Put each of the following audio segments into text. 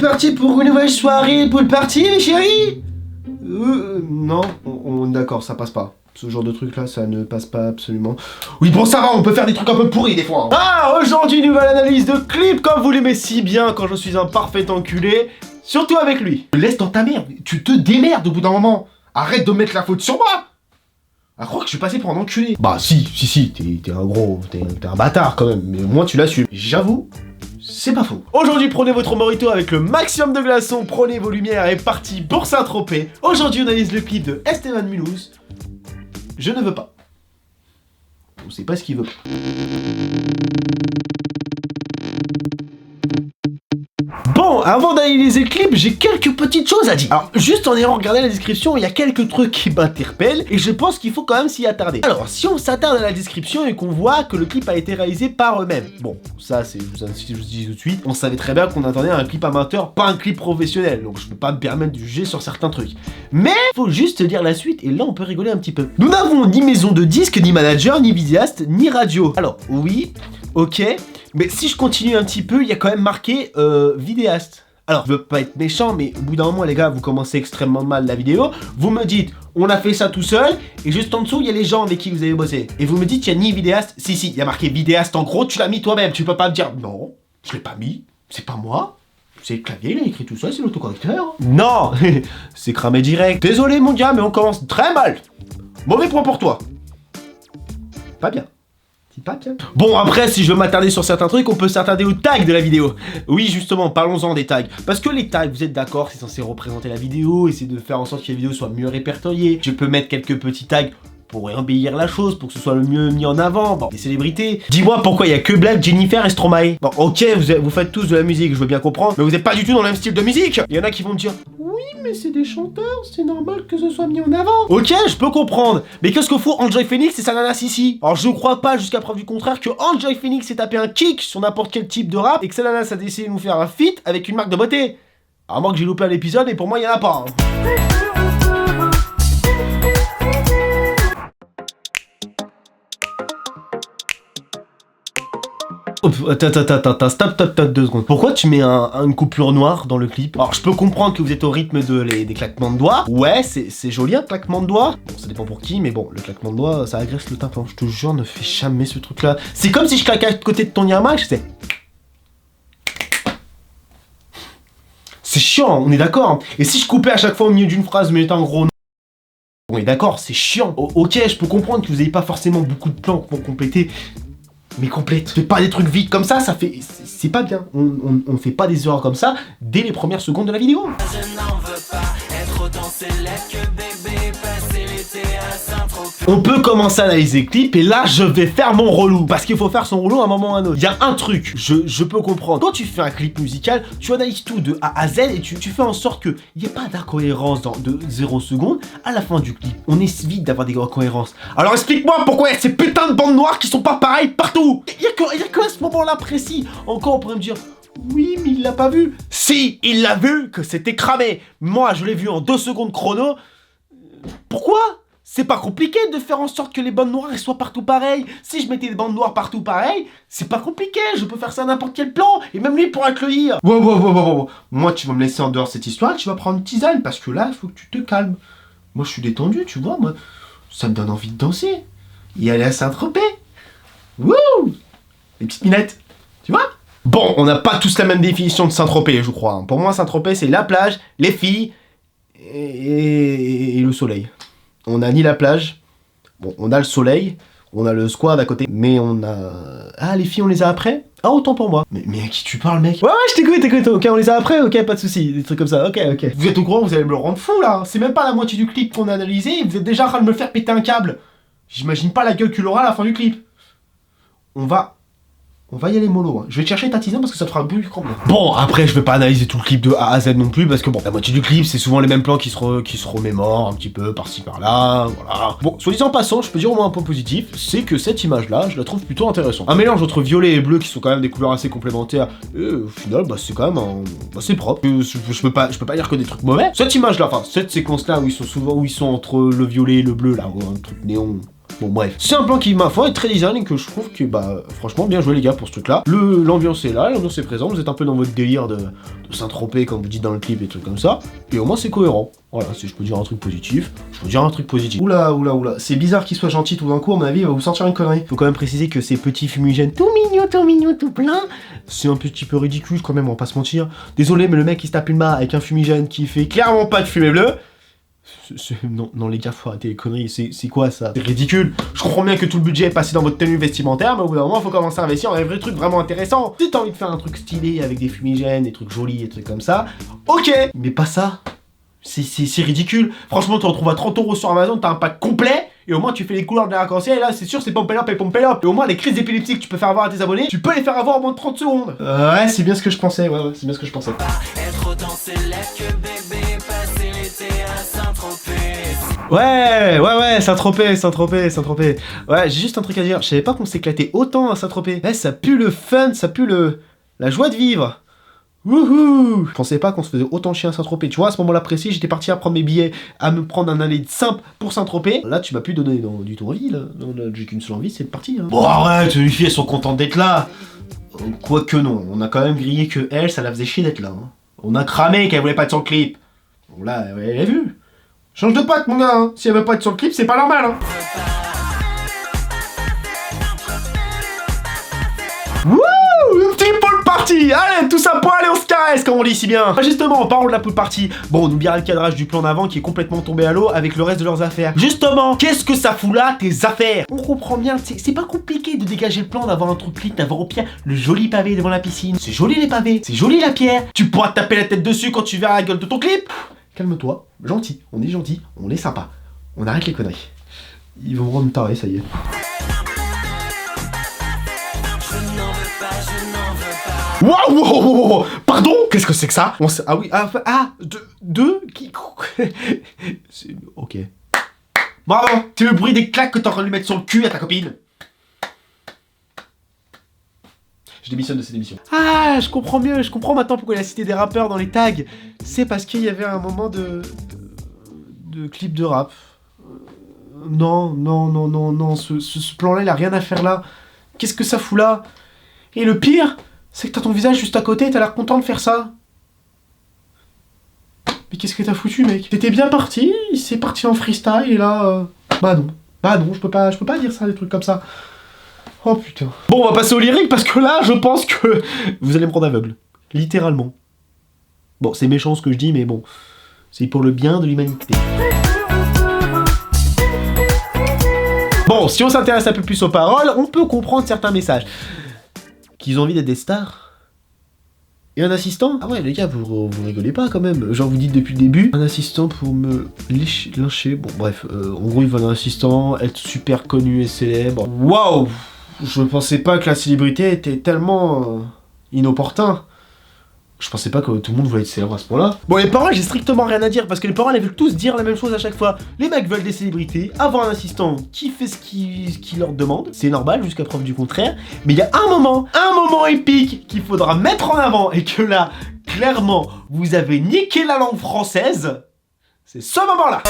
parti pour une nouvelle soirée pool party, mes chéris? Non, d'accord, ça passe pas. Ce genre de truc là, ça ne passe pas absolument. Oui, bon, ça va, on peut faire des trucs un peu pourris des fois. Hein. Ah, aujourd'hui, nouvelle analyse de clip, comme vous l'aimez si bien quand je suis un parfait enculé. Surtout avec lui. Laisse dans ta merde, tu te démerdes au bout d'un moment. Arrête de mettre la faute sur moi. À croire que je suis passé pour un enculé. Bah si, t'es un gros, t'es un bâtard quand même, mais au moins tu l'assumes. J'avoue, c'est pas faux. Aujourd'hui, prenez votre mojito avec le maximum de glaçons, prenez vos lumières et parti pour Saint-Tropez. Aujourd'hui, on analyse le clip de Esteban Mulhouse. Je ne veux pas. On sait pas ce qu'il veut. Bon, avant d'analyser le clip, j'ai quelques petites choses à dire. Alors, juste en ayant regardé la description, il y a quelques trucs qui m'interpellent et je pense qu'il faut quand même s'y attarder. Alors, si on s'attarde à la description et qu'on voit que le clip a été réalisé par eux-mêmes. Bon, ça, c'est, je vous dis tout de suite, on savait très bien qu'on attendait un clip amateur, pas un clip professionnel. Donc, je peux pas me permettre de juger sur certains trucs. Mais, faut juste lire la suite et là, on peut rigoler un petit peu. Nous n'avons ni maison de disques, ni manager, ni vidéaste, ni radio. Alors, oui, ok. Mais si je continue un petit peu, il y a quand même marqué vidéaste. Alors, je veux pas être méchant, mais au bout d'un moment, les gars, vous commencez extrêmement mal la vidéo. Vous me dites, on a fait ça tout seul, et juste en dessous, il y a les gens avec qui vous avez bossé. Et vous me dites, il y a ni vidéaste. Si, il y a marqué vidéaste en gros, tu l'as mis toi-même. Tu peux pas me dire, non, je l'ai pas mis, c'est pas moi. C'est le clavier, il a écrit tout ça, c'est l'autocorrecteur. Non, c'est cramé direct. Désolé, mon gars, mais on commence très mal. Mauvais point pour toi. Pas bien. Bon, après, si je veux m'attarder sur certains trucs, on peut s'attarder aux tags de la vidéo. Oui, justement, parlons-en des tags. Parce que les tags, vous êtes d'accord, c'est censé représenter la vidéo, essayer de faire en sorte que la vidéo soit mieux répertoriée. Je peux mettre quelques petits tags pour embellir la chose, pour que ce soit le mieux mis en avant. Bon, des célébrités. Dis-moi pourquoi il y a que Black, Jennifer et Stromae. Bon, ok, vous faites tous de la musique, je veux bien comprendre, mais vous êtes pas du tout dans le même style de musique. Il y en a qui vont me dire, oui, mais c'est des chanteurs, c'est normal que ce soit mis en avant. Ok, je peux comprendre, mais qu'est-ce que faut Enjoy Phoenix et sa nana Sissi? Alors je crois pas, jusqu'à preuve du contraire, que Enjoy Phoenix s'est tapé un kick sur n'importe quel type de rap et que sa nana a décidé de nous faire un feat avec une marque de beauté. À moins que j'ai loupé un épisode et pour moi il y en a pas. Hein. Attends, stop 2 secondes. Pourquoi tu mets une coupure noire dans le clip? Alors, je peux comprendre que vous êtes au rythme des claquements de doigts. Ouais, c'est joli un claquement de doigts. Bon, ça dépend pour qui, mais bon, le claquement de doigts, ça agresse le tympan. Je te jure, ne fais jamais ce truc-là. C'est comme si je claquais à côté de ton Yerma et je faisais... C'est chiant, on est d'accord. Et si je coupais à chaque fois au milieu d'une phrase, mais un gros... On est d'accord, c'est chiant. Ok, je peux comprendre que vous n'avez pas forcément beaucoup de plans pour compléter... Mais complète. Fais pas des trucs vides comme ça fait... C'est pas bien. On fait pas des erreurs comme ça dès les premières secondes de la vidéo. Je n'en veux pas être autant célèbre que bébé, passer l'été à Saint-Tropez. On peut commencer à analyser le clip et là je vais faire mon relou. Parce qu'il faut faire son relou à un moment ou à un autre. Il y a un truc, je peux comprendre. Quand tu fais un clip musical, tu analyses tout de A à Z et tu fais en sorte qu'il n'y ait pas d'incohérence de 0 secondes à la fin du clip. On évite d'avoir des incohérences. Alors explique-moi pourquoi il y a ces putains de bandes noires qui sont pas pareilles partout. Il y a que à ce moment-là précis. Encore on pourrait me dire, oui mais il l'a pas vu. Si, il l'a vu que c'était cramé. Moi je l'ai vu en 2 secondes chrono. Pourquoi? C'est pas compliqué de faire en sorte que les bandes noires elles soient partout pareilles. Si je mettais des bandes noires partout pareilles, c'est pas compliqué, je peux faire ça à n'importe quel plan, et même lui pourra te le dire. Wow. Moi tu vas me laisser en dehors de cette histoire, tu vas prendre une tisane, parce que là, il faut que tu te calmes. Moi je suis détendu, tu vois, moi, ça me donne envie de danser. Et aller à Saint-Tropez. Wouh! Les petites minettes, tu vois? Bon, on n'a pas tous la même définition de Saint-Tropez, je crois. Pour moi, Saint-Tropez, c'est la plage, les filles et le soleil. On a ni la plage, bon, on a le soleil, on a le squad à côté, mais on a... Ah, les filles, on les a après? Ah, autant pour moi. Mais à qui tu parles, mec? Ouais, je t'écoute, ok, on les a après, ok, pas de soucis, des trucs comme ça, ok. Vous êtes au courant, vous allez me le rendre fou, là. C'est même pas la moitié du clip qu'on a analysé, et vous êtes déjà en train de me faire péter un câble. J'imagine pas la gueule qu'il aura à la fin du clip. On va y aller mollo, hein. Je vais te chercher ta tisane parce que ça te fera un peu du crampe. Bon, après, je vais pas analyser tout le clip de A à Z non plus, parce que bon, la moitié du clip, c'est souvent les mêmes plans qui se remémorent un petit peu par-ci par-là, voilà. Bon, soit disant en passant, je peux dire au moins un point positif, c'est que cette image-là, je la trouve plutôt intéressante. Un mélange entre violet et bleu qui sont quand même des couleurs assez complémentaires, et au final, bah, c'est quand même c'est propre. Je peux pas dire que des trucs mauvais. Cette image-là, enfin, cette séquence-là où ils sont entre le violet et le bleu, là, un truc néon. Bon bref, c'est un plan qui ma foi est très design et que je trouve que bah franchement bien joué les gars pour ce truc là. L'ambiance est là, l'ambiance est présente, vous êtes un peu dans votre délire de Saint-Tropez comme vous dites dans le clip et trucs comme ça. Et au moins c'est cohérent. Voilà, si je peux dire un truc positif, je peux dire un truc positif. Oula, c'est bizarre qu'il soit gentil tout d'un coup, à mon avis il va vous sortir une connerie. Faut quand même préciser que ces petits fumigènes tout mignons, tout plein, c'est un petit peu ridicule quand même, on va pas se mentir. Désolé mais le mec qui se tape une barre avec un fumigène qui fait clairement pas de fumée bleue. Non les gars, faut arrêter les conneries, c'est quoi ça? C'est ridicule. Je comprends bien que tout le budget est passé dans votre tenue vestimentaire, mais au bout d'un moment faut commencer à investir dans des vrais trucs vraiment intéressants. Si t'as envie de faire un truc stylé avec des fumigènes, des trucs jolis, des trucs comme ça, ok, mais pas ça. C'est ridicule. Franchement, tu retrouves à 30 € sur Amazon, t'as un pack complet, et au moins tu fais les couleurs de l'arc-en-ciel, et là c'est sûr c'est pompé up et pompé up. Et au moins les crises d'épilepsie que tu peux faire avoir à tes abonnés, tu peux les faire avoir en moins de 30 secondes. Ouais, c'est bien ce que je pensais, ouais, c'est bien ce que je pensais. Être autant célèbre que bébé, passer l'été à Saint-Tropez. Ouais, Saint-Tropez. Ouais, j'ai juste un truc à dire, je savais pas qu'on s'éclatait autant à Saint-Tropez. Ouais, ça pue le fun, ça pue la joie de vivre. Wouhou! Je pensais pas qu'on se faisait autant chier à Saint-Tropez. Tu vois, à ce moment-là précis, j'étais parti à prendre mes billets, à me prendre un aller simple pour Saint-Tropez. Là, tu m'as plus donné du tout envie, là. J'ai qu'une seule envie, c'est de partir. Hein. Bon, arrête, les filles, elles sont contentes d'être là. Quoique non, on a quand même grillé que elle, ça la faisait chier d'être là. Hein. On a cramé qu'elle voulait pas être sur le clip. Bon, là, elle a vu. Change de pote, mon gars. Hein. Si elle veut pas être sur le clip, c'est pas normal. Hein. Wouh! Une petite pool party! Allez, tout ça pour aller, on se caresse, comme on dit si bien! Justement, en parlant de la pool party, bon, on oubliera le cadrage du plan d'avant qui est complètement tombé à l'eau avec le reste de leurs affaires. Justement, qu'est-ce que ça fout là, tes affaires? On comprend bien, c'est pas compliqué de dégager le plan, d'avoir un truc clean, d'avoir au pire le joli pavé devant la piscine. C'est joli les pavés, c'est joli la pierre. Tu pourras te taper la tête dessus quand tu verras la gueule de ton clip. Calme-toi, gentil, on est sympa. On arrête les conneries. Ils vont me rendre taré, ça y est. Waouh! Pardon? Qu'est-ce que c'est que ça? Ah oui, qui... Ok. Bravo! C'est le bruit des claques que t'es en train de lui mettre sur le cul à ta copine. Je démissionne de cette émission. Ah, je comprends mieux, je comprends maintenant pourquoi il a cité des rappeurs dans les tags. C'est parce qu'il y avait un moment de clip de rap. Non, ce plan-là, il a rien à faire là. Qu'est-ce que ça fout là? Et le pire, c'est que t'as ton visage juste à côté et t'as l'air content de faire ça. Mais qu'est-ce que t'as foutu, mec? T'étais bien parti, c'est parti en freestyle et là... Bah non, je peux pas dire ça, des trucs comme ça. Oh putain. Bon, on va passer au lyrique parce que là, je pense que vous allez me prendre aveugle. Littéralement. Bon, c'est méchant ce que je dis, mais bon. C'est pour le bien de l'humanité. Bon, si on s'intéresse un peu plus aux paroles, on peut comprendre certains messages. Qu'ils ont envie d'être des stars. Et un assistant? Ah ouais, les gars, vous rigolez pas quand même. Genre, vous dites depuis le début, un assistant pour me lyncher. Bon, bref, en gros, ils veulent un assistant, être super connu et célèbre. Waouh! Je pensais pas que la célébrité était tellement inopportun. Je pensais pas que tout le monde voulait être célèbre à ce point-là. Bon, les paroles, j'ai strictement rien à dire parce que les paroles, elles veulent tous dire la même chose à chaque fois. Les mecs veulent des célébrités, avoir un assistant qui fait ce qu'il leur demande. C'est normal, jusqu'à preuve du contraire. Mais il y a un moment épique qu'il faudra mettre en avant et que là, clairement, vous avez niqué la langue française. C'est ce moment-là.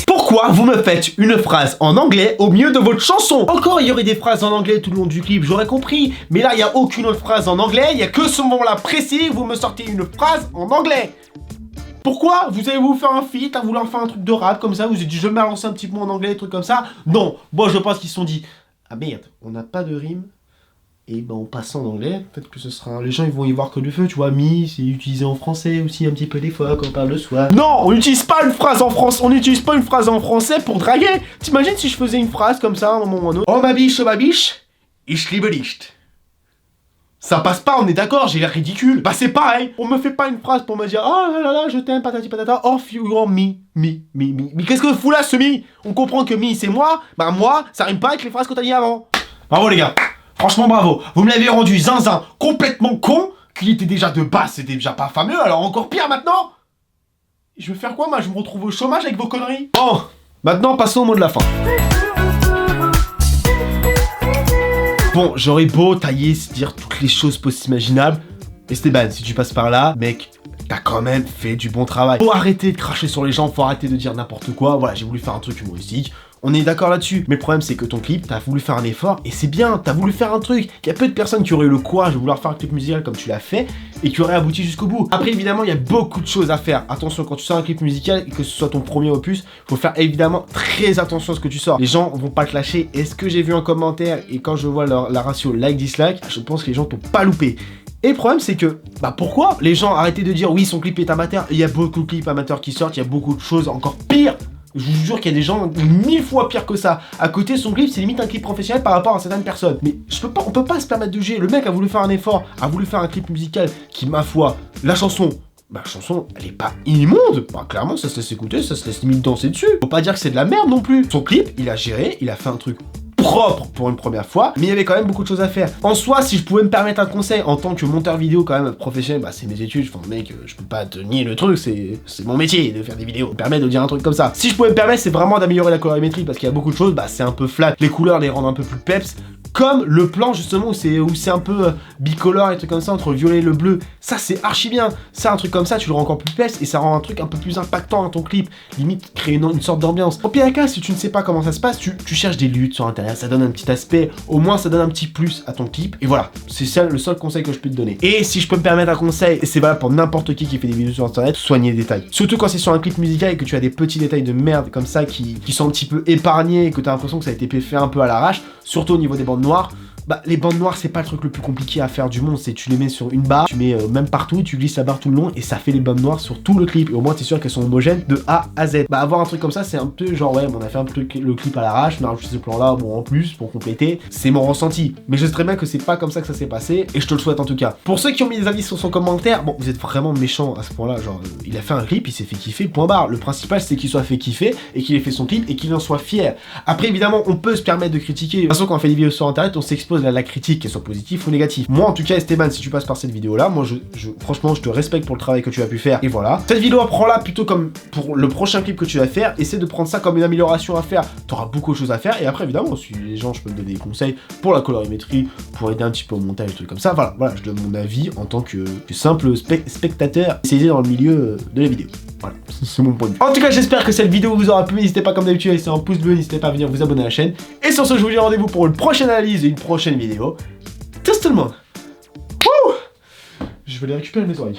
Pourquoi vous me faites une phrase en anglais au milieu de votre chanson? Encore, il y aurait des phrases en anglais tout le long du clip, j'aurais compris. Mais là, il n'y a aucune autre phrase en anglais. Il n'y a que ce moment-là précis, vous me sortez une phrase en anglais. Pourquoi vous allez vous faire un feat à vouloir faire un truc de rap comme ça? Vous avez dit, je vais me lancer un petit peu en anglais, des trucs comme ça. Non, moi je pense qu'ils se sont dit, ah merde, on n'a pas de rime. Et ben en passant en anglais, peut-être que ce sera... Les gens ils vont y voir que du feu, tu vois. Me, c'est utilisé en français aussi un petit peu des fois quand on parle de soi. Non, on n'utilise pas une phrase en français, français pour draguer. T'imagines si je faisais une phrase comme ça à un moment ou à un autre? Oh ma biche, ich liebe dich. Ça passe pas, on est d'accord, j'ai l'air ridicule. Bah c'est pareil, on me fait pas une phrase pour me dire oh là là, je t'aime, patati patata, oh you me. Mais qu'est-ce que fout là ce me? On comprend que me c'est moi, bah moi, ça rime pas avec les phrases que t'as dit avant. Bravo les gars. Franchement bravo, vous me l'avez rendu zinzin, complètement con, qu'il était déjà de base, c'était déjà pas fameux, alors encore pire maintenant. Je vais faire quoi moi? Je me retrouve au chômage avec vos conneries. Bon, maintenant passons au mot de la fin. Bon, j'aurais beau tailler, se dire toutes les choses possibles imaginables. Esteban, si tu passes par là, mec, t'as quand même fait du bon travail. Faut arrêter de cracher sur les gens, faut arrêter de dire n'importe quoi. Voilà, j'ai voulu faire un truc humoristique. On est d'accord là-dessus. Mais le problème, c'est que ton clip, t'as voulu faire un effort, et c'est bien, t'as voulu faire un truc. Il y a peu de personnes qui auraient eu le courage de vouloir faire un clip musical comme tu l'as fait, et qui auraient abouti jusqu'au bout. Après, évidemment, il y a beaucoup de choses à faire. Attention, quand tu sors un clip musical, et que ce soit ton premier opus, faut faire évidemment très attention à ce que tu sors. Les gens vont pas te lâcher. Est-ce que j'ai vu un commentaire, et quand je vois la ratio like-dislike, je pense que les gens t'ont pas loupé. Et le problème, c'est que, bah pourquoi les gens arrêtaient de dire oui, son clip est amateur. Il y a beaucoup de clips amateurs qui sortent, il y a beaucoup de choses encore pires. Je vous jure qu'il y a des gens 1000 fois pires que ça. À côté, son clip, c'est limite un clip professionnel par rapport à certaines personnes. Mais on peut pas se permettre de juger. Le mec a voulu faire un effort, a voulu faire un clip musical qui, ma foi, la chanson, elle est pas immonde. Bah, clairement, ça se laisse écouter, ça se laisse limite danser dessus. Faut pas dire que c'est de la merde non plus. Son clip, il a géré, il a fait un truc propre pour une première fois, mais il y avait quand même beaucoup de choses à faire. En soi, si je pouvais me permettre un conseil en tant que monteur vidéo quand même professionnel, bah c'est mes études, enfin mec, je peux pas te nier le truc, c'est mon métier de faire des vidéos, me permet de dire un truc comme ça. Si je pouvais me permettre, c'est vraiment d'améliorer la colorimétrie parce qu'il y a beaucoup de choses, bah c'est un peu flat, les couleurs les rendent un peu plus peps, comme le plan justement où c'est un peu bicolore et trucs comme ça entre le violet et le bleu, ça c'est archi bien. Ça, un truc comme ça, tu le rends encore plus peps et ça rend un truc un peu plus impactant dans ton clip, limite créer une sorte d'ambiance. Au pire des cas, si tu ne sais pas comment ça se passe, tu cherches des luttes sur internet, ça donne un petit aspect, au moins ça donne un petit plus à ton clip, et voilà, c'est ça le seul conseil que je peux te donner. Et si je peux me permettre un conseil, et c'est valable pour n'importe qui fait des vidéos sur internet, soignez les détails. Surtout quand c'est sur un clip musical et que tu as des petits détails de merde comme ça qui sont un petit peu épargnés et que tu as l'impression que ça a été fait un peu à l'arrache, surtout au niveau des bandes noires. Bah, les bandes noires, c'est pas le truc le plus compliqué à faire du monde, c'est tu les mets sur une barre, tu mets même partout, tu glisses la barre tout le long et ça fait les bandes noires sur tout le clip. Et au moins, t'es sûr qu'elles sont homogènes de A à Z. Bah, avoir un truc comme ça, c'est un peu genre, ouais, on a fait un peu le clip à l'arrache, on a rajouté ce plan-là, bon, en plus, pour compléter. C'est mon ressenti. Mais je sais très bien que c'est pas comme ça que ça s'est passé et je te le souhaite en tout cas. Pour ceux qui ont mis des avis sur son commentaire, bon, vous êtes vraiment méchants à ce point-là, genre, il a fait un clip, il s'est fait kiffer, point barre. Le principal, c'est qu'il soit fait kiffer et qu'il ait fait son clip et qu'il en soit fier. Après, évidemment, on peut se permettre de critiquer. De toute façon, quand on fait des vidéos sur internet, on s'expose à la critique, qu'elle soit positive ou négative. Moi, en tout cas, Esteban, si tu passes par cette vidéo-là, moi, franchement, je te respecte pour le travail que tu as pu faire. Et voilà. Cette vidéo, prends-la plutôt comme pour le prochain clip que tu vas faire. Essaie de prendre ça comme une amélioration à faire. Tu auras beaucoup de choses à faire. Et après, évidemment, si les gens, je peux te donner des conseils pour la colorimétrie, pour aider un petit peu au montage, des trucs comme ça. Voilà, je donne mon avis en tant que simple spectateur spécialisé dans le milieu de la vidéo. Voilà, c'est mon point de vue. En tout cas, j'espère que cette vidéo vous aura plu. N'hésitez pas, comme d'habitude, à laisser un pouce bleu. N'hésitez pas à venir vous abonner à la chaîne. Et sur ce, je vous dis rendez-vous pour une prochaine analyse et une prochaine vidéo. Teste tout le monde. Wouh, je vais aller récupérer mes oreilles.